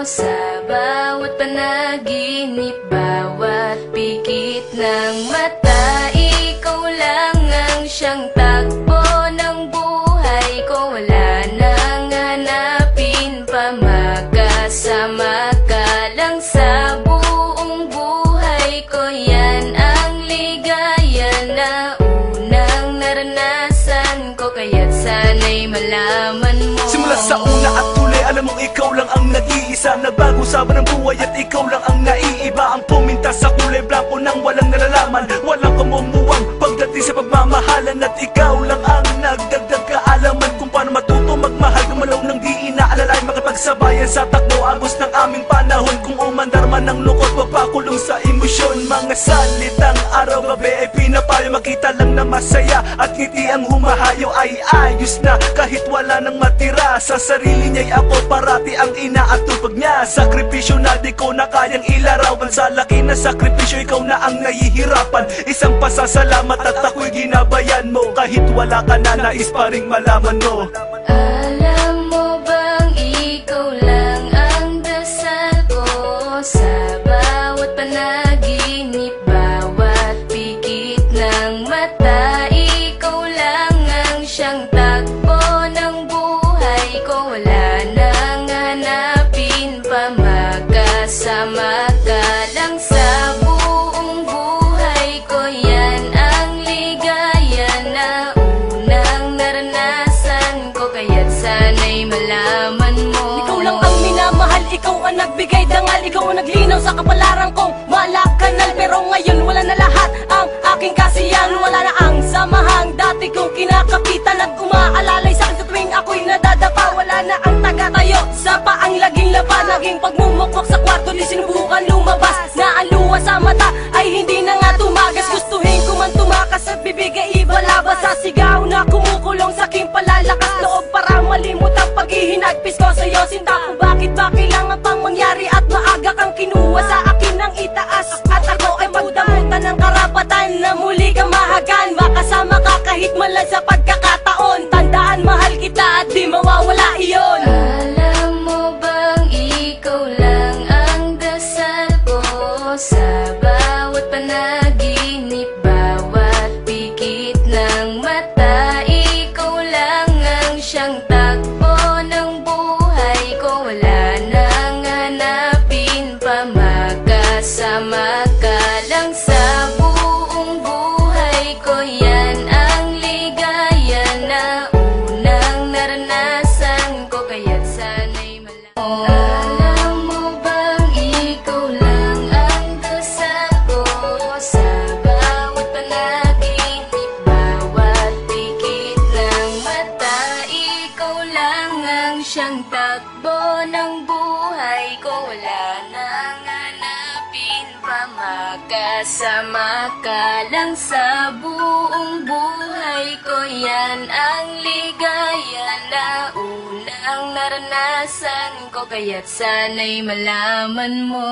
sa bawat panaginip, bawat pikit ng mata. Ikaw lang ang siyang takbo ng buhay ko. Wala nang hanapin pa, makasama ka lang sa buong buhay ko. Yan ang ligaya na unang naranasan ko, kaya't sana'y malaman mo. Simula sa una at tuloy, alam mong ikaw lang ang nag-iisa. Nagbago sa ng buhay at ikaw lang ang naiiba. Ang puminta sa kulay blanco nang walang nalalaman, walang kamumuwang pagdating sa pagmamahalan. At ikaw lang ang nagdagdag kaalaman kung paano matuto magmahal, gumalaw ng di inaalalay, makipagsabayan sa takbo agos ng aming panahon. Kung umandar man ng lungkot, mapakulong sa emosyon. Mga salitang araw-gabi ay pinapayo, makita lang na masaya at ngiti ang humahayo. Ay ayos na kahit wala nang matira, sa sarili niya'y ako parati ang inaatupag niya. Sakripisyo na di ko na kayang ilarawan, sa laki na sakripisyo ikaw na ang nahihirapan. Isang pasasalamat at ako'y ginabayan mo, kahit wala ka na nais pa ring malaman mo. Alam mo bang ikaw lang ang dasal ko sa bawat panaginip, bawat pikit ng mata. Ikaw lang ang siyang takbo ng buhay ko. Wala nang hanapin pa, makasama ka lang sa buong buhay ko. Yan ang ligaya na unang naranasan ko, kaya't sana'y malaman mo. Ikaw lang ang minamahal, ikaw ang nagbigay dangal, ikaw ang naglinaw sa kapalaran kong malakanal. Pero ngayon wala na lahat ang aking kasiyahan, wala na ang samahang dati kong kinakapitan at umaalalay sa akin sa tuwing ako'y nadadapa. Wala na ang taga-tayo sa paang laging laban, naging pagmumukwak sa kwarto di sinubukan lumabas, na ang luha sa mata ay hindi na nga tumagas. Gustuhin ko man tumakas at bibigay ibalabas, sa sigaw na kumukulong sa aking palalakas loob para malimut ang paghihinagpis ko sa'yo. Sinta ko bakit ba kailangan pang mangyari at maaga kang kinuha sa akin ng itaas, at ako ay magdamutan ng karapatan na muli kang mahagan. Makasama ka kahit malan sa pagkakataon, tandaan mahal kita at di mawawala iyon. Alam mo bang ikaw lang ang dasal ko sa bawat panaginip, bawat pikit ng mata. Ikaw lang ang siyang takbo ng buhay ko. Wala nang hanapin pa, makasama ka lang sa buong buhay ko. Yan ang ligaya na unang naranasan ko, kaya't sana'y malaman mo. Alam mo bang ikaw lang ang dasal ko sa bawat panaginip, bawat pikit ng mata. Ikaw lang ang siyang takbo ng buhay ko. Wala nang hanapin pa, makasama ka lang sa buong buhay ko. Yan ang ligaya na unang naranasan ko, kaya't sana'y malaman mo.